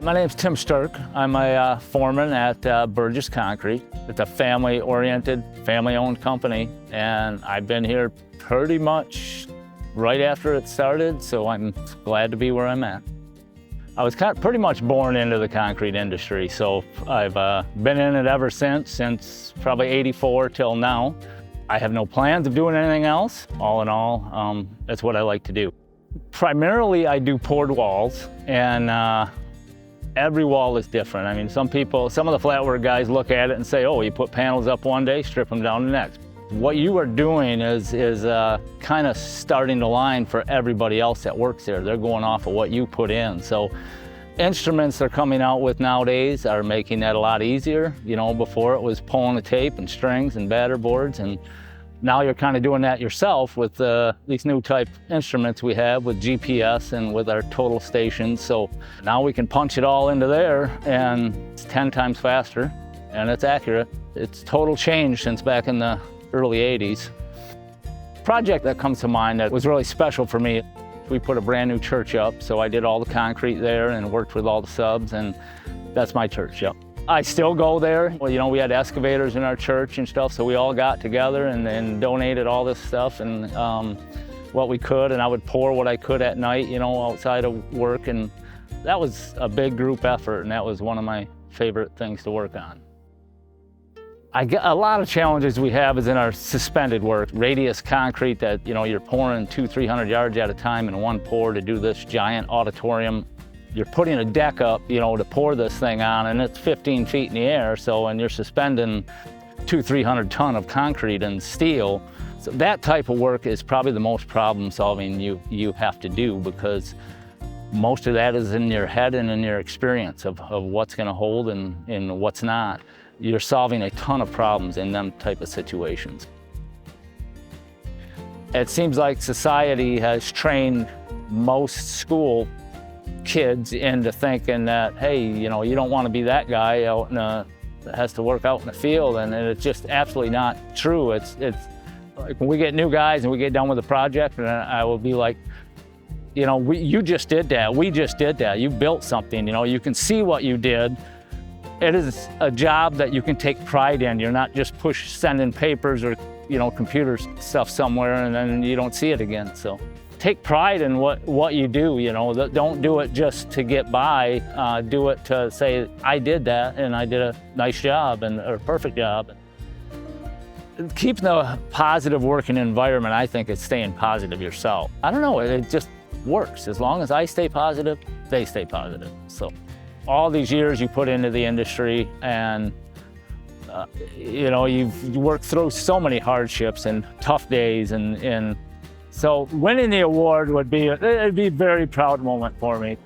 My name's Tim Sterk. I'm a foreman at Burgess Concrete. It's a family-oriented, family-owned company, and I've been here pretty much right after it started, so I'm glad to be where I'm at. I was pretty much born into the concrete industry, so I've been in it ever since probably '84 till now. I have no plans of doing anything else. All in all, that's what I like to do. Primarily, I do poured walls, and every wall is different. I mean, some of the flat work guys look at it and say, oh, you put panels up one day, strip them down the next. What you are doing is kind of starting the line for everybody else that works there. They're going off of what you put in. So instruments they're coming out with nowadays are making that a lot easier. You know, before it was pulling the tape and strings and batter boards, and now you're kind of doing that yourself with these new type instruments we have with GPS and with our total stations. So now we can punch it all into there, and it's 10 times faster, and it's accurate. It's total change since back in the early '80s. Project that comes to mind that was really special for me, we put a brand new church up, so I did all the concrete there and worked with all the subs, and that's my church, yep. I still go there. Well, you know, we had excavators in our church and stuff, so we all got together and donated all this stuff and what we could, and I would pour what I could at night, you know, outside of work, and that was a big group effort, and that was one of my favorite things to work on. A lot of challenges we have is in our suspended work. Radius concrete that, you know, you're pouring 200-300 yards at a time in one pour to do this giant auditorium. You're putting a deck up, you know, to pour this thing on, and it's 15 feet in the air, and you're suspending 200-300 ton of concrete and steel. So that type of work is probably the most problem solving you have to do, because most of that is in your head and in your experience of what's gonna hold and what's not. You're solving a ton of problems in them type of situations. It seems like society has trained most school kids into thinking that, hey, you know, you don't want to be that guy out that has to work out in the field, and it's just absolutely not true. It's like when we get new guys and we get done with the project, and I will be like, you know, you just did that, we just did that, you built something, you know, you can see what you did. It is a job that you can take pride in. You're not just sending papers or, you know, computer stuff somewhere and then you don't see it again. So take pride in what you do, you know. Don't do it just to get by. Do it to say, I did that and I did a nice job or a perfect job. Keeping a positive working environment, I think, is staying positive yourself. I don't know, it just works. As long as I stay positive, they stay positive. So all these years you put into the industry, and you know, you've worked through so many hardships and tough days, and so winning the award it'd be a very proud moment for me.